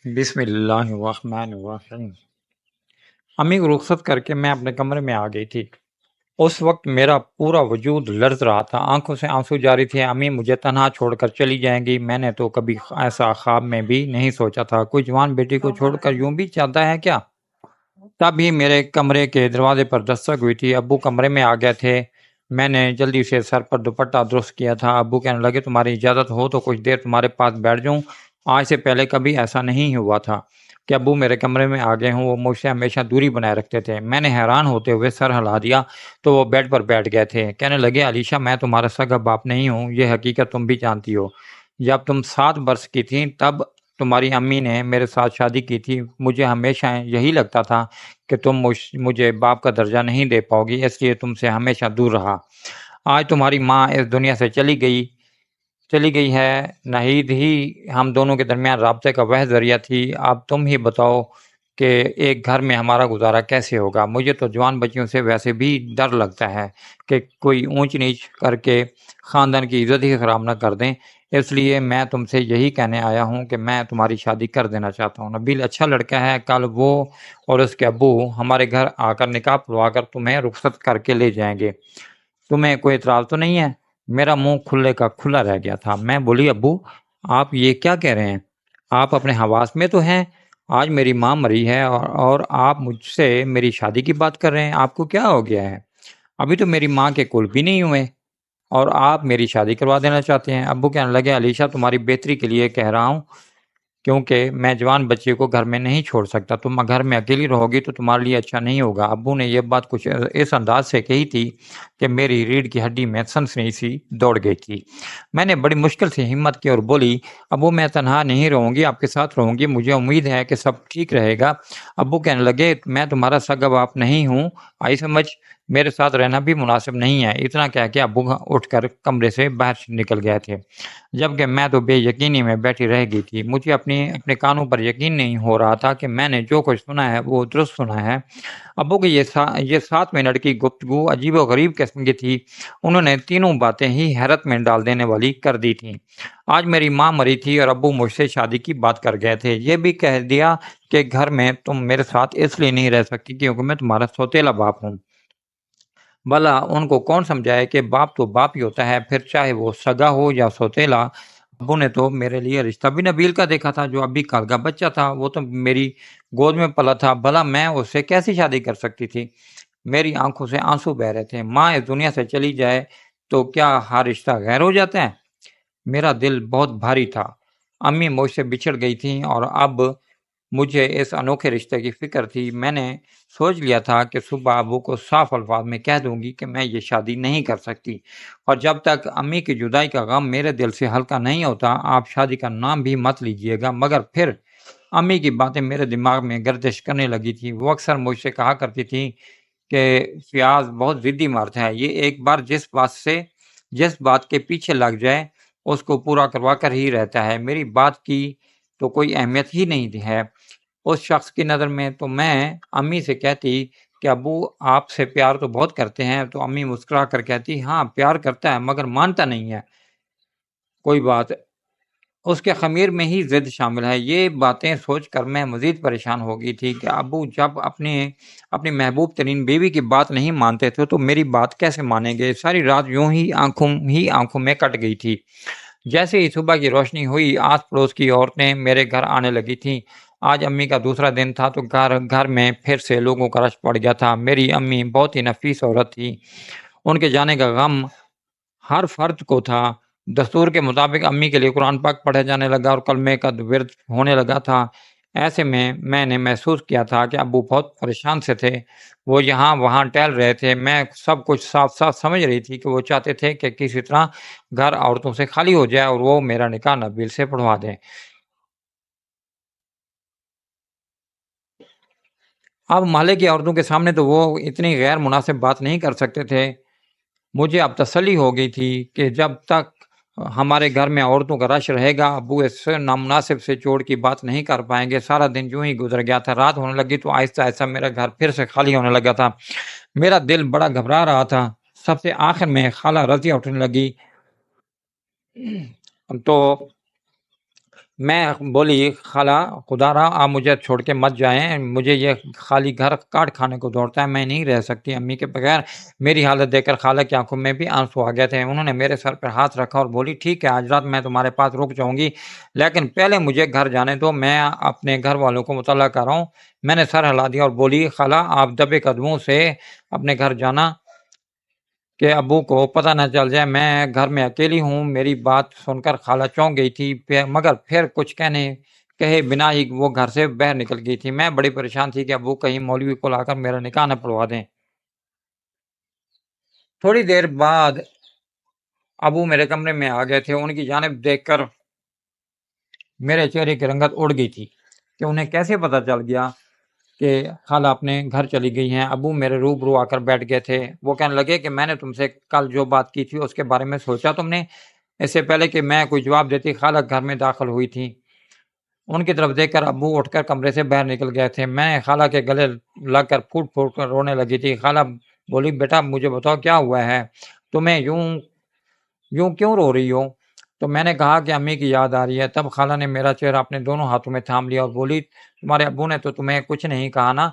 بسم اللہ الرحمن الرحیم۔ امی کو رخصت کر کے میں اپنے کمرے میں آ گئی تھی۔ اس وقت میرا پورا وجود لرز رہا تھا، آنکھوں سے آنسو جاری تھے۔ امی مجھے تنہا چھوڑ کر چلی جائیں گی، میں نے تو کبھی ایسا خواب میں بھی نہیں سوچا تھا۔ کوئی جوان بیٹی کو چھوڑ کر یوں بھی چلتا ہے کیا؟ تب ہی میرے کمرے کے دروازے پر دستک ہوئی تھی۔ ابو کمرے میں آ گئے تھے۔ میں نے جلدی سے سر پر دوپٹہ درست کیا تھا۔ ابو کہنے لگے تمہاری اجازت ہو تو کچھ دیر تمہارے پاس بیٹھ جاؤں؟ آج سے پہلے کبھی ایسا نہیں ہوا تھا کہ ابو میرے کمرے میں آ گئے ہوں۔ وہ مجھ سے ہمیشہ دوری بنائے رکھتے تھے۔ میں نے حیران ہوتے ہوئے سر ہلا دیا تو وہ بیڈ پر بیٹھ گئے تھے۔ کہنے لگے علیشہ میں تمہارا سگا باپ نہیں ہوں، یہ حقیقت تم بھی جانتی ہو۔ جب تم 7 برس کی تھیں تب تمہاری امی نے میرے ساتھ شادی کی تھی۔ مجھے ہمیشہ یہی لگتا تھا کہ تم مجھے باپ کا درجہ نہیں دے پاؤ گی، اس لیے تم سے ہمیشہ دور رہا۔ آج تمہاری ماں اس دنیا سے چلی گئی ہے۔ ناہید ہی ہم دونوں کے درمیان رابطے کا وہ ذریعہ تھی۔ اب تم ہی بتاؤ کہ ایک گھر میں ہمارا گزارا کیسے ہوگا؟ مجھے تو جوان بچیوں سے ویسے بھی ڈر لگتا ہے کہ کوئی اونچ نیچ کر کے خاندان کی عزت ہی خراب نہ کر دیں، اس لیے میں تم سے یہی کہنے آیا ہوں کہ میں تمہاری شادی کر دینا چاہتا ہوں۔ نبیل اچھا لڑکا ہے، کل وہ اور اس کے ابو ہمارے گھر آ کر نکاح پڑھوا کر تمہیں رخصت کر کے لے جائیں گے۔ تمہیں کوئی اعتراض تو نہیں ہے؟ میرا منہ کھلے کا کھلا رہ گیا تھا۔ میں بولی ابو آپ یہ کیا کہہ رہے ہیں؟ آپ اپنے حواس میں تو ہیں؟ آج میری ماں مری ہے اور آپ مجھ سے میری شادی کی بات کر رہے ہیں؟ آپ کو کیا ہو گیا ہے؟ ابھی تو میری ماں کے کل بھی نہیں ہوئے اور آپ میری شادی کروا دینا چاہتے ہیں۔ ابو کہنے لگے علیشہ تمہاری بہتری کے لیے کہہ رہا ہوں، کیونکہ میں جوان بچے کو گھر میں نہیں چھوڑ سکتا۔ تم گھر میں اکیلی رہو گی تو تمہارے لیے اچھا نہیں ہوگا۔ ابو نے یہ بات کچھ اس انداز سے کہی تھی کہ میری ریڑھ کی ہڈی میں سنسنی سی دوڑ گئی تھی۔ میں نے بڑی مشکل سے ہمت کی اور بولی ابو میں تنہا نہیں رہوں گی، آپ کے ساتھ رہوں گی، مجھے امید ہے کہ سب ٹھیک رہے گا۔ ابو کہنے لگے میں تمہارا سگا باپ نہیں ہوں، آئی سمجھ، میرے ساتھ رہنا بھی مناسب نہیں ہے۔ اتنا کہہ کے ابو اٹھ کر کمرے سے باہر نکل گئے تھے، جبکہ میں تو بے یقینی میں بیٹھی رہ گئی تھی۔ مجھے اپنے کانوں پر یقین نہیں ہو رہا تھا کہ میں نے جو کچھ سنا ہے وہ درست سنا ہے۔ ابو کی یہ 7 منٹ کی گفتگو عجیب و غریب قسم کی تھی۔ انہوں نے تینوں باتیں ہی حیرت میں ڈال دینے والی کر دی تھیں۔ آج میری ماں مری تھی اور ابو مجھ سے شادی کی بات کر گئے تھے۔ یہ بھی کہہ دیا کہ گھر میں تم میرے ساتھ اس لیے نہیں رہ سکتی کیونکہ میں تمہارا سوتیلا باپ ہوں۔ بھلا ان کو کون سمجھائے کہ باپ تو باپ ہی ہوتا ہے، پھر چاہے وہ سگا ہو یا سوتیلا۔ ابو نے تو میرے لیے رشتہ بھی نبیل کا دیکھا تھا جو ابھی کل کا بچہ تھا، وہ تو میری گود میں پلا تھا، بھلا میں اس سے کیسی شادی کر سکتی تھی؟ میری آنکھوں سے آنسو بہ رہے تھے۔ ماں اس دنیا سے چلی جائے تو کیا ہر رشتہ غیر ہو جاتا ہے؟ میرا دل بہت بھاری تھا۔ امی مجھ سے بچھڑ گئی تھیں اور اب مجھے اس انوکھے رشتے کی فکر تھی۔ میں نے سوچ لیا تھا کہ صبح ابو کو صاف الفاظ میں کہہ دوں گی کہ میں یہ شادی نہیں کر سکتی، اور جب تک امی کی جدائی کا غم میرے دل سے ہلکا نہیں ہوتا آپ شادی کا نام بھی مت لیجئے گا۔ مگر پھر امی کی باتیں میرے دماغ میں گردش کرنے لگی تھی۔ وہ اکثر مجھ سے کہا کرتی تھی کہ فیاض بہت ضدی مرد ہے، یہ ایک بار جس بات کے پیچھے لگ جائے اس کو پورا کروا کر ہی رہتا ہے۔ میری بات کی تو کوئی اہمیت ہی نہیں ہے اس شخص کی نظر میں۔ تو میں امی سے کہتی کہ ابو آپ سے پیار تو بہت کرتے ہیں، تو امی مسکرا کر کہتی ہاں پیار کرتا ہے مگر مانتا نہیں ہے کوئی بات، اس کے خمیر میں ہی ضد شامل ہے۔ یہ باتیں سوچ کر میں مزید پریشان ہو گئی تھی کہ ابو جب اپنی محبوب ترین بیوی کی بات نہیں مانتے تھے تو میری بات کیسے مانیں گے؟ ساری رات یوں ہی آنکھوں میں کٹ گئی تھی۔ جیسے ہی صبح کی روشنی ہوئی آس پڑوس کی عورتیں میرے گھر آنے لگی تھیں۔ آج امی کا دوسرا دن تھا تو گھر میں پھر سے لوگوں کا رش پڑ گیا تھا۔ میری امی بہت ہی نفیس عورت تھی، ان کے جانے کا غم ہر فرد کو تھا۔ دستور کے مطابق امی کے لیے قرآن پاک پڑھے جانے لگا اور کلمے کا ورد ہونے لگا تھا۔ ایسے میں نے محسوس کیا تھا کہ ابو بہت پریشان سے تھے، وہ یہاں وہاں ٹہل رہے تھے۔ میں سب کچھ صاف سمجھ رہی تھی کہ وہ چاہتے تھے کہ کسی طرح گھر عورتوں سے خالی ہو جائے اور وہ میرا نکاح نبیل سے پڑھوا دیں۔ اب محلے کی عورتوں کے سامنے تو وہ اتنی غیر مناسب بات نہیں کر سکتے تھے۔ مجھے اب تسلی ہو گئی تھی کہ جب تک ہمارے گھر میں عورتوں کا رش رہے گا ابو اس نامناسب سے چوڑ کی بات نہیں کر پائیں گے۔ سارا دن یوں ہی گزر گیا تھا۔ رات ہونے لگی تو آہستہ آہستہ میرا گھر پھر سے خالی ہونے لگا تھا۔ میرا دل بڑا گھبرا رہا تھا۔ سب سے آخر میں خالہ رضیہ اٹھنے لگی تو میں بولی خالہ خدا رہا آپ مجھے چھوڑ کے مت جائیں، مجھے یہ خالی گھر کاٹ کھانے کو دوڑتا ہے، میں نہیں رہ سکتی امی کے بغیر۔ میری حالت دیکھ کر خالہ کی آنکھوں میں بھی آنسو آ گئے تھے۔ انہوں نے میرے سر پر ہاتھ رکھا اور بولی ٹھیک ہے آج رات میں تمہارے پاس رک جاؤں گی، لیکن پہلے مجھے گھر جانے دو، میں اپنے گھر والوں کو مطلع کر رہا ہوں۔ میں نے سر ہلا دیا اور بولی خالہ آپ دبے قدموں سے اپنے گھر جانا کہ ابو کو پتہ نہ چل جائے میں گھر میں اکیلی ہوں۔ میری بات سن کر خالہ چونک گئی تھی، مگر پھر کچھ کہے بنا ہی وہ گھر سے باہر نکل گئی تھی۔ میں بڑی پریشان تھی کہ ابو کہیں مولوی کو لا کر میرا نکاح نہ پڑوا دیں۔ تھوڑی دیر بعد ابو میرے کمرے میں آ گئے تھے۔ ان کی جانب دیکھ کر میرے چہرے کی رنگت اڑ گئی تھی کہ انہیں کیسے پتہ چل گیا کہ خالہ اپنے گھر چلی گئی ہیں۔ ابو میرے روبرو آ کر بیٹھ گئے تھے۔ وہ کہنے لگے کہ میں نے تم سے کل جو بات کی تھی اس کے بارے میں سوچا تم نے؟ اس سے پہلے کہ میں کوئی جواب دیتی خالہ گھر میں داخل ہوئی تھی۔ ان کی طرف دیکھ کر ابو اٹھ کر کمرے سے باہر نکل گئے تھے۔ میں خالہ کے گلے لگ کر پھوٹ پھوٹ کر رونے لگی تھی۔ خالہ بولی بیٹا مجھے بتاؤ کیا ہوا ہے، تمہیں یوں کیوں رو رہی ہو؟ تو میں نے کہا کہ امی کی یاد آ رہی ہے۔ تب خالہ نے میرا چہرہ اپنے دونوں ہاتھوں میں تھام لیا اور بولی تمہارے ابو نے تو تمہیں کچھ نہیں کہا نا؟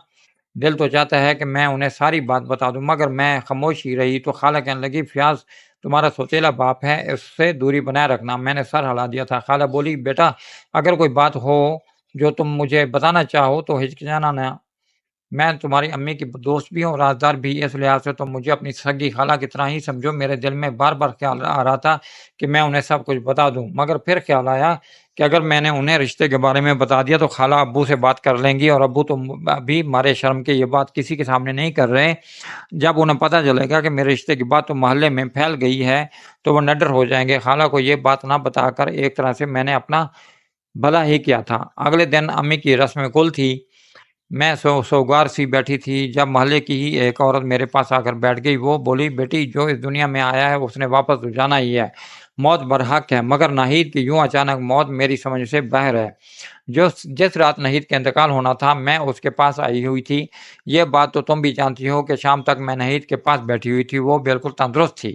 دل تو چاہتا ہے کہ میں انہیں ساری بات بتا دوں، مگر میں خاموش ہی رہی۔ تو خالہ کہنے لگی فیاض تمہارا سوتیلا باپ ہے، اس سے دوری بنائے رکھنا۔ میں نے سر ہلا دیا تھا۔ خالہ بولی بیٹا اگر کوئی بات ہو جو تم مجھے بتانا چاہو تو ہچکچانا نہ، میں تمہاری امی کی دوست بھی ہوں رازدار بھی، اس لحاظ سے تم مجھے اپنی سگی خالہ کی طرح ہی سمجھو۔ میرے دل میں بار بار خیال آ رہا تھا کہ میں انہیں سب کچھ بتا دوں، مگر پھر خیال آیا کہ اگر میں نے انہیں رشتے کے بارے میں بتا دیا تو خالہ ابو سے بات کر لیں گی، اور ابو تو ابھی مارے شرم کے یہ بات کسی کے سامنے نہیں کر رہے۔ جب انہیں پتہ چلے گا کہ میرے رشتے کی بات تو محلے میں پھیل گئی ہے تو وہ نڈر ہو جائیں گے۔ خالہ کو یہ بات نہ بتا کر ایک طرح سے میں نے اپنا بھلا ہی کیا تھا۔ اگلے دن امی کی رسم کل تھی۔ میں سوگوار سی بیٹھی تھی جب محلے کی ہی ایک عورت میرے پاس آ کر بیٹھ گئی۔ وہ بولی بیٹی جو اس دنیا میں آیا ہے اس نے واپس تو جانا ہی ہے، موت برحق ہے، مگر ناہید کی یوں اچانک موت میری سمجھ سے باہر ہے۔ جس رات ناہید کا انتقال ہونا تھا میں اس کے پاس آئی ہوئی تھی۔ یہ بات تو تم بھی جانتی ہو کہ شام تک میں ناہید کے پاس بیٹھی ہوئی تھی۔ وہ بالکل تندرست تھی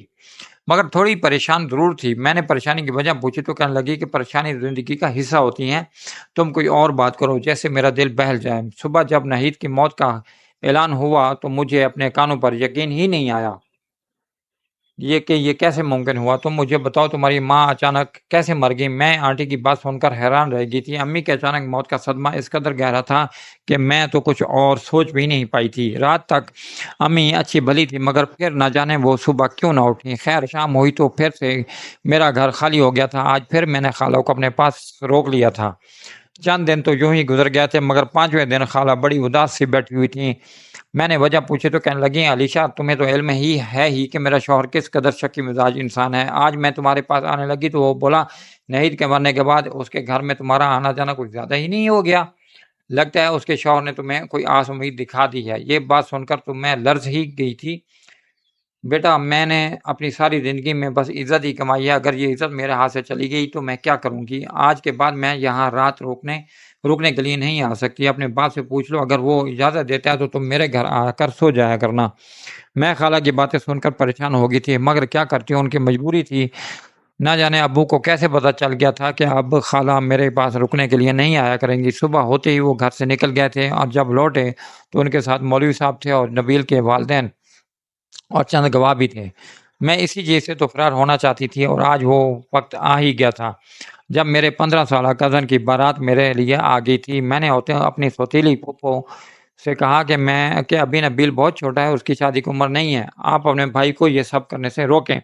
مگر تھوڑی پریشان ضرور تھی۔ میں نے پریشانی کی وجہ پوچھی تو کہنے لگی کہ پریشانی زندگی کا حصہ ہوتی ہیں، تم کوئی اور بات کرو جیسے میرا دل بہل جائے۔ صبح جب ناہید کی موت کا اعلان ہوا تو مجھے اپنے کانوں پر یقین ہی نہیں آیا یہ کیسے ممکن ہوا۔ تم مجھے بتاؤ تمہاری ماں اچانک کیسے مر گئی؟ میں آنٹی کی بات سن کر حیران رہ گئی تھی۔ امی کے اچانک موت کا صدمہ اس قدر گہرا تھا کہ میں تو کچھ اور سوچ بھی نہیں پائی تھی۔ رات تک امی اچھی بھلی تھی مگر پھر نہ جانے وہ صبح کیوں نہ اٹھی۔ خیر شام ہوئی تو پھر سے میرا گھر خالی ہو گیا تھا۔ آج پھر میں نے خالہ کو اپنے پاس روک لیا تھا۔ چند دن تو یوں ہی گزر گئے تھے مگر پانچویں دن خالہ بڑی اداس سی بیٹھی ہوئی تھی۔ میں نے وجہ پوچھی تو کہنے لگی علیشہ تمہیں تو علم ہی ہے کہ میرا شوہر کس قدر شکی مزاج انسان ہے۔ آج میں تمہارے پاس آنے لگی تو وہ بولا ناہید کے مرنے کے بعد اس کے گھر میں تمہارا آنا جانا کچھ زیادہ ہی نہیں ہو گیا، لگتا ہے اس کے شوہر نے تمہیں کوئی آس امید دکھا دی ہے۔ یہ بات سن کر تو میں لرز ہی گئی تھی۔ بیٹا میں نے اپنی ساری زندگی میں بس عزت ہی کمائی ہے، اگر یہ عزت میرے ہاتھ سے چلی گئی تو میں کیا کروں گی؟ آج کے بعد میں یہاں رات رکنے کے لیے نہیں آ سکتی۔ اپنے باپ سے پوچھ لو، اگر وہ اجازت دیتا ہے تو تم میرے گھر آ کر سو جایا کرنا۔ میں خالہ کی باتیں سن کر پریشان ہو گئی تھی مگر کیا کرتی ہوں، ان کی مجبوری تھی۔ نہ جانے ابو کو کیسے پتہ چل گیا تھا کہ اب خالہ میرے پاس رکنے کے لیے نہیں آیا کریں گی۔ صبح ہوتے ہی وہ گھر سے نکل گئے تھے اور جب لوٹے تو ان کے ساتھ مولوی صاحب تھے اور نبیل کے والدین اور چند گواہ بھی تھے۔ میں اسی چیز سے تو فرار ہونا چاہتی تھی اور آج وہ وقت آ ہی گیا تھا جب میرے 15 سالہ کزن کی بارات میرے لیے آ گئی تھی۔ میں نے اپنی سوتیلی پھوپھو سے کہا کہ ابھی نبیل بہت چھوٹا ہے، اس کی شادی کی عمر نہیں ہے، آپ اپنے بھائی کو یہ سب کرنے سے روکیں۔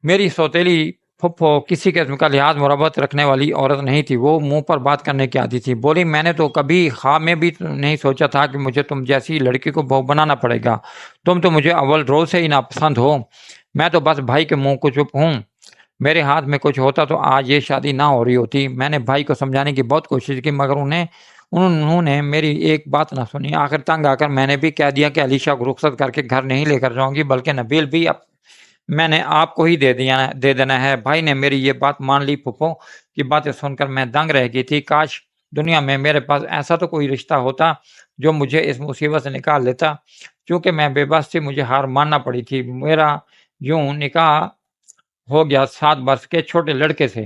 میری سوتیلی پھوپھو کسی قسم کا لحاظ مربت رکھنے والی عورت نہیں تھی، وہ منہ پر بات کرنے کی عادی تھی۔ بولی میں نے تو کبھی خواب میں بھی نہیں سوچا تھا کہ مجھے تم جیسی لڑکی کو بہو بنانا پڑے گا، تم تو مجھے اول روز سے ہی ناپسند ہو، میں تو بس بھائی کے منہ کو چپ ہوں، میرے ہاتھ میں کچھ ہوتا تو آج یہ شادی نہ ہو رہی ہوتی۔ میں نے بھائی کو سمجھانے کی بہت کوشش کی مگر انہوں نے میری ایک بات نہ سنی۔ آخر تنگ آ کر میں نے بھی کہہ دیا کہ علیشہ کو رخصت کر کے گھر نہیں لے کر جاؤں گی بلکہ نبیل بھی میں نے آپ کو ہی دے دینا ہے۔ بھائی نے میری یہ بات مان لی۔ پھوپھو کی باتیں سن کر میں دنگ رہ گئی تھی۔ کاش دنیا میں میرے پاس ایسا تو کوئی رشتہ ہوتا جو مجھے اس مصیبت سے نکال لیتا۔ چونکہ میں بے بس تھی مجھے ہار ماننا پڑی تھی۔ میرا یوں نکاح ہو گیا 7 برس کے چھوٹے لڑکے سے۔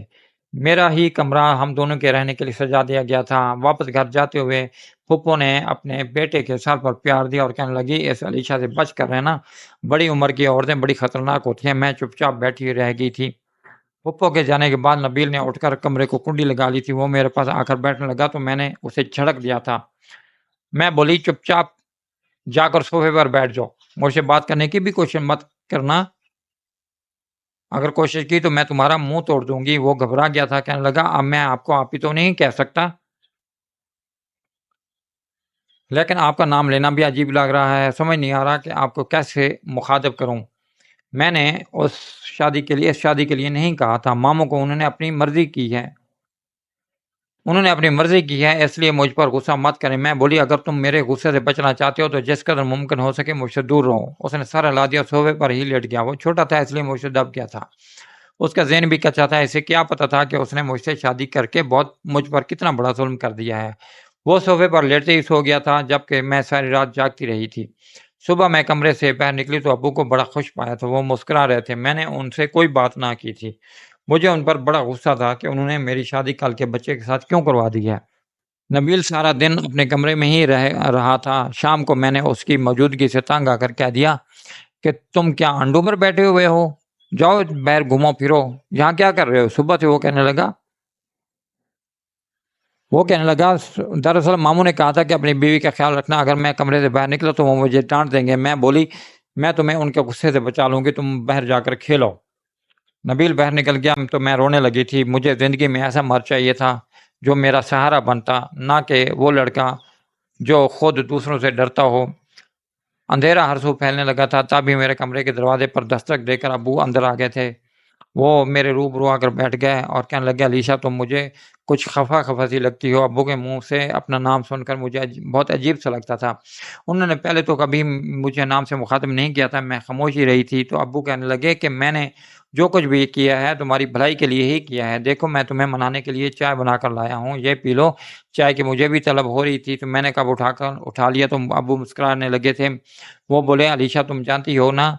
میرا ہی کمرہ ہم دونوں کے رہنے کے لیے سجا دیا گیا تھا۔ واپس گھر جاتے ہوئے پھپھو نے اپنے بیٹے کے سر پر پیار دیا اور کہنے لگی، اس علیشا سے بچ کر رہنا، بڑی عمر کی عورتیں بڑی خطرناک ہوتی ہیں۔ میں چپ چاپ بیٹھی رہ گئی تھی۔ پھپھو کے جانے کے بعد نبیل نے اٹھ کر کمرے کو کنڈی لگا لی تھی۔ وہ میرے پاس آ کر بیٹھنے لگا تو میں نے اسے جھڑک دیا تھا۔ میں بولی، چپ چاپ جا کر صوفے پر بیٹھ جاؤ، مجھ سے بات کرنے کی بھی کوشش مت کرنا، اگر کوشش کی تو میں تمہارا منہ توڑ دوں گی۔ وہ گھبرا گیا تھا، کہنے لگا، اب میں آپ کو آپ ہی تو نہیں کہہ سکتا، لیکن آپ کا نام لینا بھی عجیب لگ رہا ہے، سمجھ نہیں آ رہا کہ آپ کو کیسے مخاطب کروں۔ میں نے اس شادی کے لیے نہیں کہا تھا، ماموں کو انہوں نے اپنی مرضی کی ہے، اس لیے مجھ پر غصہ مت کریں۔ میں بولی، اگر تم میرے غصے سے بچنا چاہتے ہو تو جس قدر ممکن ہو سکے مجھ سے دور رہو۔ اس نے سر ہلا دیا، صوفے پر ہی لیٹ گیا۔ وہ چھوٹا تھا اس لیے مجھ سے دب گیا تھا۔ اس کا ذہن بھی کچا تھا، اسے کیا پتا تھا کہ اس نے مجھ سے شادی کر کے مجھ پر کتنا بڑا ظلم کر دیا ہے۔ وہ صوفے پر لیٹتے ہی سو گیا تھا، جبکہ میں ساری رات جاگتی رہی تھی۔ صبح میں کمرے سے باہر نکلی تو ابو کو بڑا خوش پایا تھا، وہ مسکرا رہے تھے۔ میں نے ان سے کوئی بات نہ کی تھی، مجھے ان پر بڑا غصہ تھا کہ انہوں نے میری شادی کل کے بچے کے ساتھ کیوں کروا دی ہے۔ نبیل سارا دن اپنے کمرے میں ہی رہا تھا۔ شام کو میں نے اس کی موجودگی سے تنگ آ کر کہہ دیا کہ تم کیا انڈوں پر بیٹھے ہوئے ہو، جاؤ باہر گھومو پھرو، یہاں کیا کر رہے ہو صبح سے؟ وہ کہنے لگا دراصل ماموں نے کہا تھا کہ اپنی بیوی کا خیال رکھنا، اگر میں کمرے سے باہر نکلا تو وہ مجھے ڈانٹ دیں گے۔ میں بولی، میں تمہیں ان کے غصے سے بچا لوں گی، تم باہر جا کر کھیلو۔ نبیل باہر نکل گیا تو میں رونے لگی تھی۔ مجھے زندگی میں ایسا مرد چاہیے تھا جو میرا سہارا بنتا، نہ کہ وہ لڑکا جو خود دوسروں سے ڈرتا ہو۔ اندھیرا ہر سو پھیلنے لگا تھا، تبھی میرے کمرے کے دروازے پر دستک دے کر ابو اندر آ گئے تھے۔ وہ میرے روبرو آ کر بیٹھ گئے اور کہنے لگے، علیشا تم مجھے کچھ خفا سی لگتی ہو۔ ابو کے منہ سے اپنا نام سن کر مجھے بہت عجیب سا لگتا تھا۔ انہوں نے پہلے تو کبھی مجھے نام سے مخاطب نہیں کیا تھا، میں خاموش ہی رہی تھی۔ تو ابو کہنے لگے کہ میں نے جو کچھ بھی کیا ہے تمہاری بھلائی کے لیے ہی کیا ہے، دیکھو میں تمہیں منانے کے لیے چائے بنا کر لایا ہوں، یہ پی لو۔ چائے کی مجھے بھی طلب ہو رہی تھی تو میں نے کب اٹھا لیا تو ابو مسکرانے لگے تھے۔ وہ بولے، علیشا تم جانتی ہو نا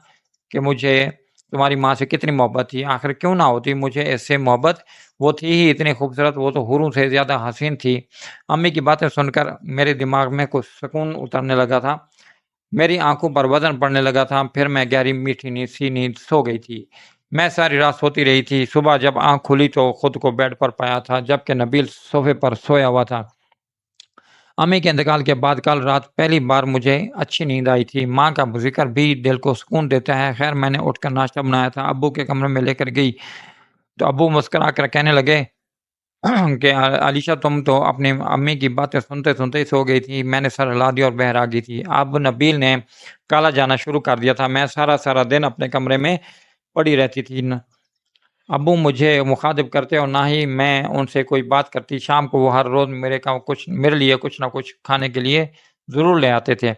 کہ مجھے تمہاری ماں سے کتنی محبت تھی، آخر کیوں نہ ہوتی مجھے اس سے محبت، وہ تھی ہی اتنی خوبصورت، وہ تو حوروں سے زیادہ حسین تھی۔ امی کی باتیں سن کر میرے دماغ میں کچھ سکون اترنے لگا تھا، میری آنکھوں پر وزن پڑنے لگا تھا، پھر میں گہری میٹھی نیند سو گئی تھی۔ میں ساری رات سوتی رہی تھی۔ صبح جب آنکھ کھلی تو خود کو بیڈ پر پایا تھا، جبکہ نبیل صوفے پر سویا ہوا تھا۔ امی کے انتقال کے بعد کل رات پہلی بار مجھے اچھی نیند آئی تھی۔ ماں کا ذکر بھی دل کو سکون دیتا ہے۔ خیر میں نے اٹھ کر ناشتہ بنایا تھا، ابو کے کمرے میں لے کر گئی تو ابو مسکرا کر کہنے لگے کہ علیشا تم تو اپنی امی کی باتیں سنتے سنتے ہی سو گئی تھی۔ میں نے سر ہلا دیا اور باہر آ گئی تھی۔ اب نبیل نے کالا جانا شروع کر دیا تھا، میں سارا دن اپنے کمرے میں پڑی رہتی تھی۔ ابو مجھے مخاطب کرتے اور نہ ہی میں ان سے کوئی بات کرتی۔ شام کو وہ ہر روز میرے لیے کچھ نہ کچھ کھانے کے لیے ضرور لے آتے تھے۔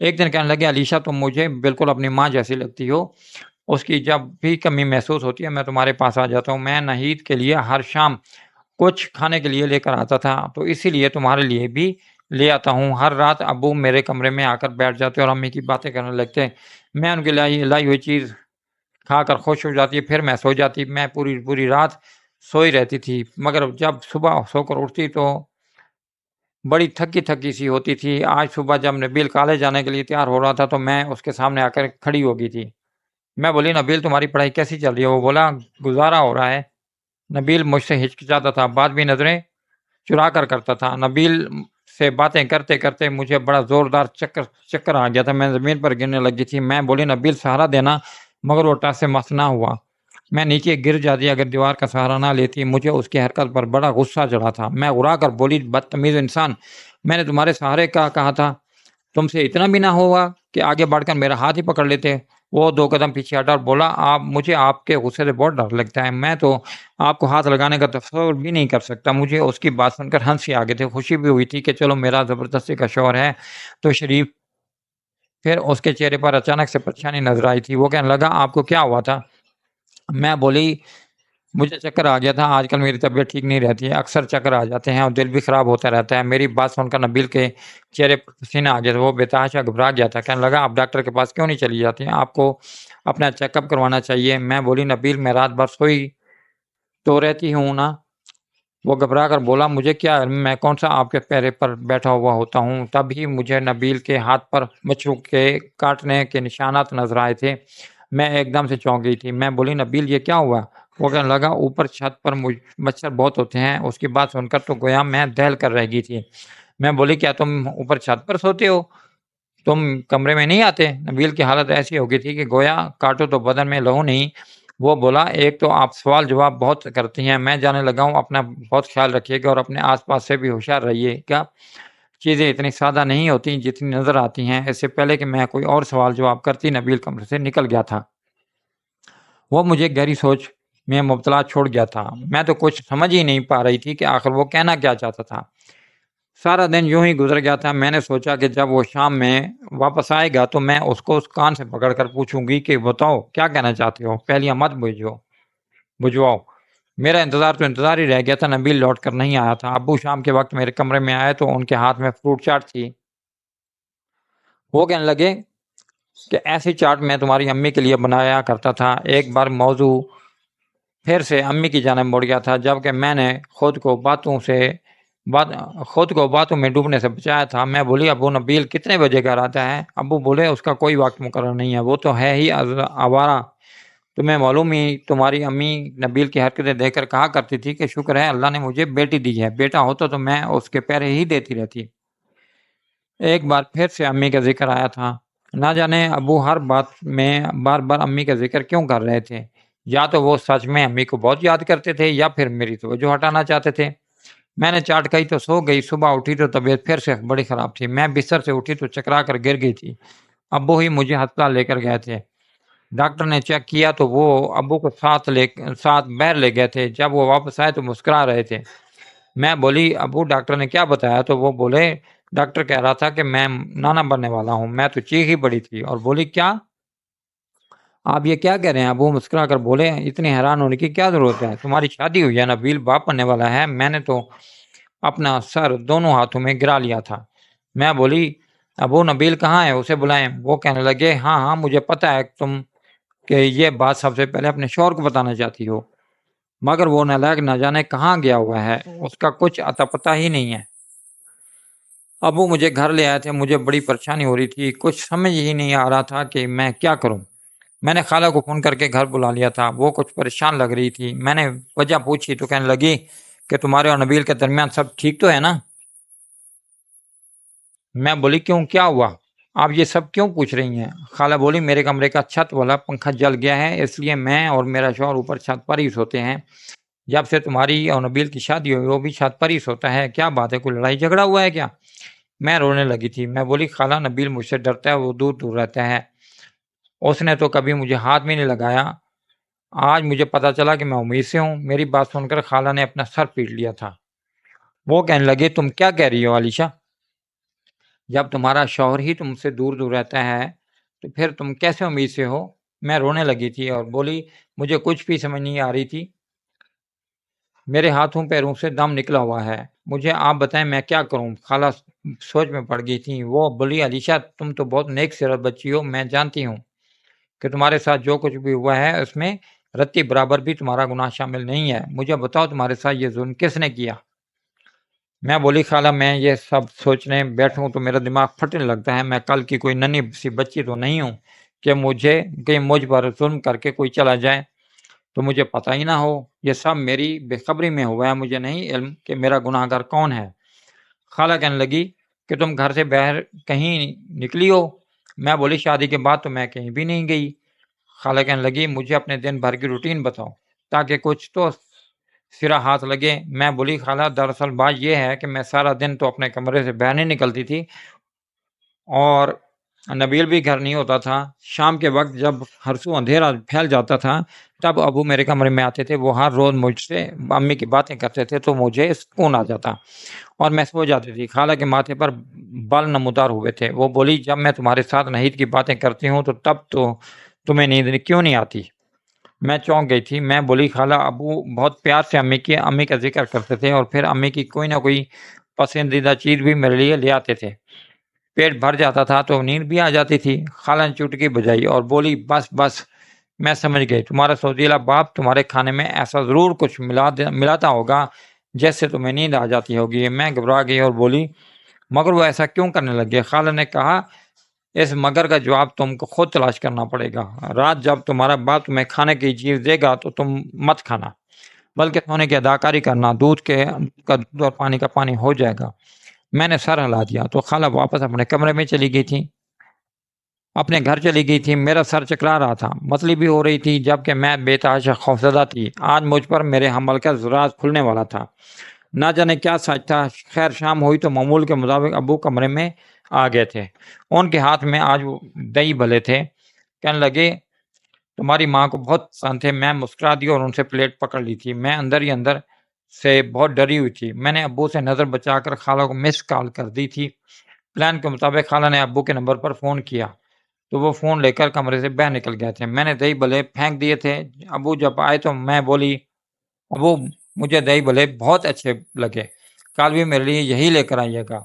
ایک دن کہنے لگے، علیشا تم مجھے بالکل اپنی ماں جیسی لگتی ہو، اس کی جب بھی کمی محسوس ہوتی ہے میں تمہارے پاس آ جاتا ہوں۔ میں نہید کے لیے ہر شام کچھ کھانے کے لیے لے کر آتا تھا، تو اسی لیے تمہارے لیے بھی لے آتا ہوں۔ ہر رات ابو میرے کمرے میں آ کر بیٹھ جاتے اور امی کی باتیں کرنے لگتے، میں ان کی لائی ہوئی چیز کھا کر خوش ہو جاتی، پھر میں سو جاتی۔ میں پوری رات سوئی رہتی تھی، مگر جب صبح سو کر اٹھتی تو بڑی تھکی سی ہوتی تھی۔ آج صبح جب نبیل کالج جانے کے لیے تیار ہو رہا تھا تو میں اس کے سامنے آ کر کھڑی ہو گئی تھی۔ میں بولی، نبیل تمہاری پڑھائی کیسی چل رہی ہے؟ وہ بولا، گزارا ہو رہا ہے۔ نبیل مجھ سے ہچکچاتا تھا، بات بھی نظریں چرا کر کرتا تھا۔ نبیل سے باتیں کرتے کرتے مجھے بڑا زوردار چکر آ گیا تھا، میں زمین پر گرنے لگی تھی۔ میں بولی، نبیل سہارا دینا، مگر وہ ٹس سے مس نہ ہوا، میں نیچے گر جاتی اگر دیوار کا سہارا نہ لیتی۔ مجھے اس کی حرکت پر بڑا غصہ چڑھا تھا، میں اڑا کر بولی، بدتمیز انسان، میں نے تمہارے سہارے کا کہا تھا، تم سے اتنا بھی نہ ہوا کہ آگے بڑھ کر میرا ہاتھ ہی پکڑ لیتے۔ وہ 2 قدم پیچھے ہٹا اور بولا، مجھے آپ کے غصے سے بہت ڈر لگتا ہے، میں تو آپ کو ہاتھ لگانے کا تصور بھی نہیں کر سکتا۔ مجھے اس کی بات سن کر ہنسی آ گئے تھے، خوشی بھی ہوئی تھی کہ چلو میرا زبردستی کا شوہر ہے تو شریف۔ پھر اس کے چہرے پر اچانک سے پریشانی نظر آئی تھی، وہ کہنے لگا، آپ کو کیا ہوا تھا؟ میں بولی، مجھے چکر آ گیا تھا، آج کل میری طبیعت ٹھیک نہیں رہتی ہے، اکثر چکر آ جاتے ہیں اور دل بھی خراب ہوتا رہتا ہے۔ میری بات سن کر نبیل کے چہرے پر پسینہ آ گیا تھا، وہ بے تحاشا گھبرا گیا تھا، کہنے لگا، آپ ڈاکٹر کے پاس کیوں نہیں چلی جاتی ہیں؟ آپ کو اپنا چیک اپ کروانا چاہیے۔ میں بولی، نبیل میں رات بھر سوئی تو رہتی ہوں نا، وہ گھبرا کر بولا مجھے کیا علم، میں کون سا آپ کے پیرے پر بیٹھا ہوا ہوتا ہوں۔ تب ہی مجھے نبیل کے ہاتھ پر مچھروں کے کاٹنے کے نشانات نظر آئے تھے۔ میں ایک دم سے چونک گئی تھی۔ میں بولی نبیل یہ کیا ہوا؟ وہ کہنے لگا اوپر چھت پر مچھر بہت ہوتے ہیں۔ اس کی بات سن کر تو گویا میں دہل کر رہ گئی تھی۔ میں بولی کیا تم اوپر چھت پر سوتے ہو؟ تم کمرے میں نہیں آتے؟ نبیل کی حالت ایسی ہو گئی تھی کہ گویا کاٹو تو بدن میں لہو نہیں۔ وہ بولا ایک تو آپ سوال جواب بہت کرتی ہیں، میں جانے لگا ہوں، اپنا بہت خیال رکھیے گا اور اپنے آس پاس سے بھی ہوشیار رہیے گا۔ چیزیں اتنی سادہ نہیں ہوتی جتنی نظر آتی ہیں۔ اس سے پہلے کہ میں کوئی اور سوال جواب کرتی نبیل کمرے سے نکل گیا تھا۔ وہ مجھے گہری سوچ میں مبتلا چھوڑ گیا تھا۔ میں تو کچھ سمجھ ہی نہیں پا رہی تھی کہ آخر وہ کہنا کیا چاہتا تھا۔ سارا دن یوں ہی گزر گیا تھا۔ میں نے سوچا کہ جب وہ شام میں واپس آئے گا تو میں اس کو اس کان سے پکڑ کر پوچھوں گی کہ بتاؤ کیا کہنا چاہتے ہو، پہلیاں مت بجواؤ۔ میرا انتظار تو انتظار ہی رہ گیا تھا، نبیل لوٹ کر نہیں آیا تھا۔ ابو شام کے وقت میرے کمرے میں آئے تو ان کے ہاتھ میں فروٹ چاٹ تھی۔ وہ کہنے لگے کہ ایسی چاٹ میں تمہاری امی کے لیے بنایا کرتا تھا۔ ایک بار موضوع پھر سے امی کی جانب مڑ گیا تھا، جبکہ میں نے خود کو باتوں میں ڈوبنے سے بچایا تھا۔ میں بولی ابو نبیل کتنے بجے گھر آتا ہے؟ ابو بولے اس کا کوئی وقت مقرر نہیں ہے، وہ تو ہے ہی آوارہ۔ تمہیں معلوم ہی تمہاری امی نبیل کی حرکتیں دیکھ کر کہا کرتی تھی کہ شکر ہے اللہ نے مجھے بیٹی دی ہے، بیٹا ہوتا تو میں اس کے پیرے ہی دیتی رہتی۔ ایک بار پھر سے امی کا ذکر آیا تھا۔ نہ جانے ابو ہر بات میں بار بار امی کا ذکر کیوں کر رہے تھے۔ یا تو وہ سچ میں امی کو بہت یاد کرتے تھے یا پھر میری توجہ ہٹانا چاہتے تھے۔ میں نے چاٹ کھائی تو سو گئی۔ صبح اٹھی تو طبیعت پھر سے بڑی خراب تھی۔ میں بستر سے اٹھی تو چکرا کر گر گئی تھی۔ ابو ہی مجھے ہسپتال لے کر گئے تھے۔ ڈاکٹر نے چیک کیا تو وہ ابو کو ساتھ باہر لے گئے تھے۔ جب وہ واپس آئے تو مسکرا رہے تھے۔ میں بولی ابو ڈاکٹر نے کیا بتایا؟ تو وہ بولے ڈاکٹر کہہ رہا تھا کہ میں نانا بننے والا ہوں۔ میں تو چیخ ہی پڑی تھی اور بولی کیا؟ آپ یہ کیا کہہ رہے ہیں؟ ابو مسکرا کر بولے اتنی حیران ہونے کی کیا ضرورت ہے، تمہاری شادی ہوئی ہے، نبیل باپ بننے والا ہے۔ میں نے تو اپنا سر دونوں ہاتھوں میں گرا لیا تھا۔ میں بولی ابو نبیل کہاں ہے، اسے بلائیں۔ وہ کہنے لگے ہاں مجھے پتا ہے تم کہ یہ بات سب سے پہلے اپنے شوہر کو بتانا چاہتی ہو، مگر وہ نالائق نہ جانے کہاں گیا ہوا ہے، اس کا کچھ اتا پتہ ہی نہیں ہے۔ ابو مجھے گھر لے آئے تھے، مجھے بڑی پریشانی ہو رہی تھی، کچھ سمجھ ہی نہیں آ رہا تھا کہ میں کیا کروں۔ میں نے خالہ کو فون کر کے گھر بلا لیا تھا، وہ کچھ پریشان لگ رہی تھی۔ میں نے وجہ پوچھی تو کہنے لگی کہ تمہارے اور نبیل کے درمیان سب ٹھیک تو ہے نا؟ میں بولی کیوں، کیا ہوا؟ آپ یہ سب کیوں پوچھ رہی ہیں؟ خالہ بولی میرے کمرے کا چھت والا پنکھا جل گیا ہے، اس لیے میں اور میرا شوہر اوپر چھت پر ہی سوتے ہیں۔ جب سے تمہاری اور نبیل کی شادی ہوئی وہ بھی چھت پر ہی سوتا ہے، کیا بات ہے، کوئی لڑائی جھگڑا ہوا ہے کیا؟ میں رونے لگی تھی۔ میں بولی خالہ نبیل مجھ سے ڈرتا ہے، وہ دور دور رہتا ہے، اس نے تو کبھی مجھے ہاتھ بھی نہیں لگایا، آج مجھے پتا چلا کہ میں امید سے ہوں۔ میری بات سن کر خالہ نے اپنا سر پیٹ لیا تھا۔ وہ کہنے لگے تم کیا کہہ رہی ہو علیشہ؟ جب تمہارا شوہر ہی تم سے دور دور رہتا ہے تو پھر تم کیسے امید سے ہو؟ میں رونے لگی تھی اور بولی مجھے کچھ بھی سمجھ نہیں آ رہی تھی، میرے ہاتھوں پیروں سے دم نکلا ہوا ہے، مجھے آپ بتائیں میں کیا کروں؟ خالہ سوچ میں پڑ گئی تھی۔ وہ بولی علیشہ تم تو بہت نیک سیرت بچی ہو، میں جانتی ہوں کہ تمہارے ساتھ جو کچھ بھی ہوا ہے اس میں رتی برابر بھی تمہارا گناہ شامل نہیں ہے، مجھے بتاؤ تمہارے ساتھ یہ ظلم کس نے کیا؟ میں بولی خالہ میں یہ سب سوچنے بیٹھوں تو میرا دماغ پھٹنے لگتا ہے، میں کل کی کوئی ننھی سی بچی تو نہیں ہوں کہ مجھ پر ظلم کر کے کوئی چلا جائے تو مجھے پتہ ہی نہ ہو۔ یہ سب میری بے خبری میں ہوا ہے، مجھے نہیں علم کہ میرا گناہ گار کون ہے۔ خالہ کہنے لگی کہ تم گھر سے باہر کہیں نکلی ہو؟ میں بولی شادی کے بعد تو میں کہیں بھی نہیں گئی۔ خالہ کہنے لگی مجھے اپنے دن بھر کی روٹین بتاؤ تاکہ کچھ تو سرا ہاتھ لگے۔ میں بولی خالہ دراصل بات یہ ہے کہ میں سارا دن تو اپنے کمرے سے باہر نہیں نکلتی تھی اور نبیل بھی گھر نہیں ہوتا تھا۔ شام کے وقت جب ہر سو اندھیرا پھیل جاتا تھا تب ابو میرے کمرے میں آتے تھے، وہ ہر روز مجھ سے امی کی باتیں کرتے تھے تو مجھے سکون آ جاتا اور میں سو جاتی تھی۔ خالہ کے ماتھے پر بال نمودار ہوئے تھے۔ وہ بولی جب میں تمہارے ساتھ نحید کی باتیں کرتی ہوں تو تب تو تمہیں نیند کیوں نہیں آتی؟ میں چونک گئی تھی۔ میں بولی خالہ ابو بہت پیار سے امی کا ذکر کرتے تھے اور پھر امی کی کوئی نہ کوئی پسندیدہ چیز بھی میرے لیے لے آتے تھے، پیٹ بھر جاتا تھا تو نیند بھی آ جاتی تھی۔ خالہ نے چٹکی بجائی اور بولی بس بس، میں سمجھ گئی، تمہارا سوتیلا باپ تمہارے کھانے میں ایسا ضرور کچھ ملاتا ہوگا جیسے تمہیں نیند آ جاتی ہوگی۔ میں گھبرا گئی اور بولی مگر وہ ایسا کیوں کرنے لگے؟ خالہ نے کہا اس مگر کا جواب تم کو خود تلاش کرنا پڑے گا۔ رات جب تمہارا باپ تمہیں کھانے کی چیز دے گا تو تم مت کھانا، بلکہ سونے کی اداکاری کرنا، دودھ کا دودھ اور پانی کا پانی ہو جائے گا۔ میں نے سر ہلا دیا تو خالہ واپس اپنے کمرے میں چلی گئی تھی، اپنے گھر چلی گئی تھی۔ میرا سر چکرا رہا تھا، متلی بھی ہو رہی تھی، جبکہ میں بے تحاشا خوفزدہ تھی۔ آج مجھ پر میرے حمل کا راز کھلنے والا تھا، نہ جانے کیا سچ تھا۔ خیر شام ہوئی تو معمول کے مطابق ابو کمرے میں آ گئے تھے۔ ان کے ہاتھ میں آج وہ دہی بھلے تھے۔ کہنے لگے تمہاری ماں کو بہت پسند تھے۔ میں مسکرا دی اور ان سے پلیٹ پکڑ لی تھی۔ میں اندر ہی اندر سے بہت ڈری ہوئی تھی۔ میں نے ابو سے نظر بچا کر خالہ کو مس کال کر دی تھی۔ پلان کے مطابق خالہ نے ابو کے نمبر پر فون کیا تو وہ فون لے کر کمرے سے باہر نکل گئے تھے۔ میں نے دہی بھلے پھینک دیے تھے۔ ابو جب آئے تو میں بولی ابو مجھے دہی بھلے بہت اچھے لگے، کل بھی میرے لیے یہی لے کر آئیے گا۔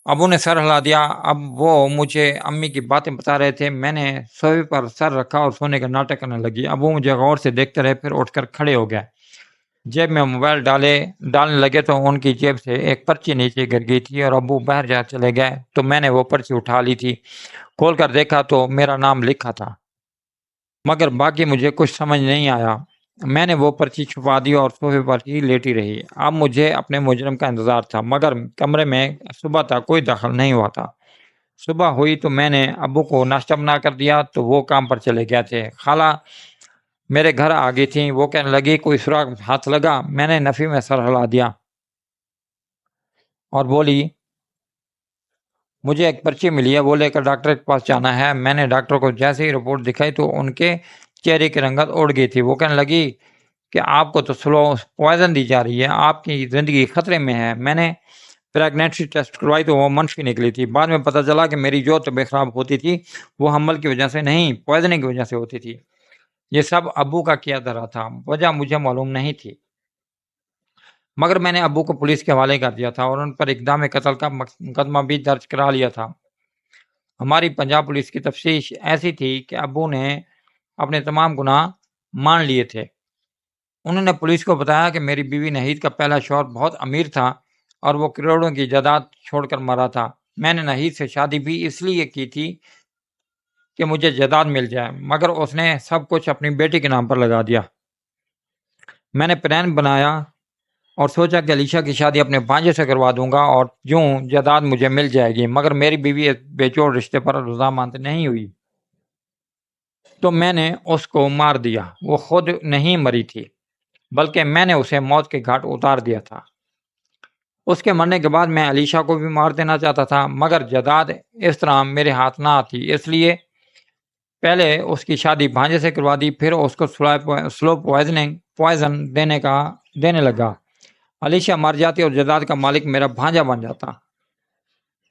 ابو نے سر ہلا دیا۔ اب وہ مجھے امی کی باتیں بتا رہے تھے۔ میں نے صوفے پر سر رکھا اور سونے کا ناٹک کرنے لگی۔ ابو مجھے غور سے دیکھتے رہے، پھر اٹھ کر کھڑے ہو گئے، جیب میں موبائل ڈالنے لگے تو ان کی جیب سے ایک پرچی نیچے گر گئی تھی اور ابو باہر جا چلے گئے تو میں نے وہ پرچی اٹھا لی تھی۔ کھول کر دیکھا تو میرا نام لکھا تھا، مگر باقی مجھے کچھ سمجھ نہیں آیا۔ میں نے وہ پرچی چھپا دی اور صوفے پر ہی لیٹی رہی۔ اب مجھے اپنے مجرم کا انتظار تھا، مگر کمرے میں صبح تک کوئی دخل نہیں ہوا تھا۔ صبح ہوئی تو میں نے ابو کو ناشتہ بنا کر دیا تو وہ کام پر چلے گئے تھے۔ خالہ میرے گھر آ گئی تھیں۔ وہ کہنے لگی کوئی سراغ ہاتھ لگا؟ میں نے نفی میں سر ہلا دیا اور بولی مجھے ایک پرچی ملی ہے، وہ لے کر ڈاکٹر کے پاس جانا ہے۔ میں نے ڈاکٹر کو جیسے ہی رپورٹ دکھائی تو ان کے چہرے کی رنگت اڑ گئی تھی۔ وہ کہنے لگی کہ آپ کو تو سلو پوائزن دی جا رہی ہے، آپ کی زندگی خطرے میں ہے۔ میں نے پریگنینسی ٹیسٹ کروائی تو وہ منفی نکلی تھی۔ بعد میں پتہ چلا کہ میری جو طبیعت خراب ہوتی تھی وہ حمل کی وجہ سے نہیں، پوائزننگ کی وجہ سے ہوتی تھی۔ یہ سب ابو کا کیا دھرا تھا، وجہ مجھے معلوم نہیں تھی، مگر میں نے ابو کو پولیس کے حوالے کر دیا تھا اور ان پر اقدام قتل کا مقدمہ بھی درج کرا لیا تھا۔ ہماری پنجاب پولیس کی تفتیش ایسی تھی کہ ابو نے اپنے تمام گناہ مان لیے تھے۔ انہوں نے پولیس کو بتایا کہ میری بیوی نہید کا پہلا شوہر بہت امیر تھا اور وہ کروڑوں کی جائیداد چھوڑ کر مرا تھا۔ میں نے نہید سے شادی بھی اس لیے کی تھی کہ مجھے جائیداد مل جائے، مگر اس نے سب کچھ اپنی بیٹی کے نام پر لگا دیا۔ میں نے پلان بنایا اور سوچا کہ علیشہ کی شادی اپنے بھانجے سے کروا دوں گا اور یوں جائیداد مجھے مل جائے گی، مگر میری بیوی اس بے جوڑ رشتے پر رضامند نہیں ہوئی تو میں نے اس کو مار دیا۔ وہ خود نہیں مری تھی، بلکہ میں نے اسے موت کے گھاٹ اتار دیا تھا۔ اس کے مرنے کے بعد میں علیشہ کو بھی مار دینا چاہتا تھا، مگر جائیداد اس طرح میرے ہاتھ نہ آتی، اس لیے پہلے اس کی شادی بھانجے سے کروا دی، پھر اس کو سلو پوائزن دینے لگا۔ علیشہ مر جاتی اور جائیداد کا مالک میرا بھانجا بن جاتا،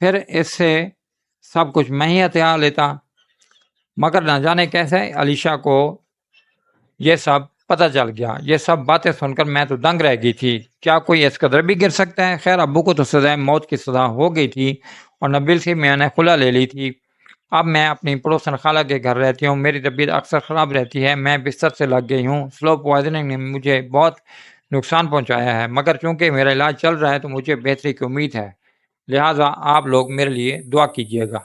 پھر اس سے سب کچھ میں ہی ہتھیا لیتا، مگر نہ جانے کیسے علیشہ کو یہ سب پتہ چل گیا۔ یہ سب باتیں سن کر میں تو دنگ رہ گئی تھی، کیا کوئی اس قدر بھی گر سکتا ہے؟ خیر ابو کو تو سزائے موت کی سزا ہو گئی تھی اور نبیل سے میں نے خلا لے لی تھی۔ اب میں اپنی پڑوسن خالہ کے گھر رہتی ہوں۔ میری طبیعت اکثر خراب رہتی ہے، میں بستر سے لگ گئی ہوں۔ سلو پوائزننگ نے مجھے بہت نقصان پہنچایا ہے، مگر چونکہ میرا علاج چل رہا ہے تو مجھے بہتری کی امید ہے، لہٰذا آپ لوگ میرے لیے دعا کیجیے گا۔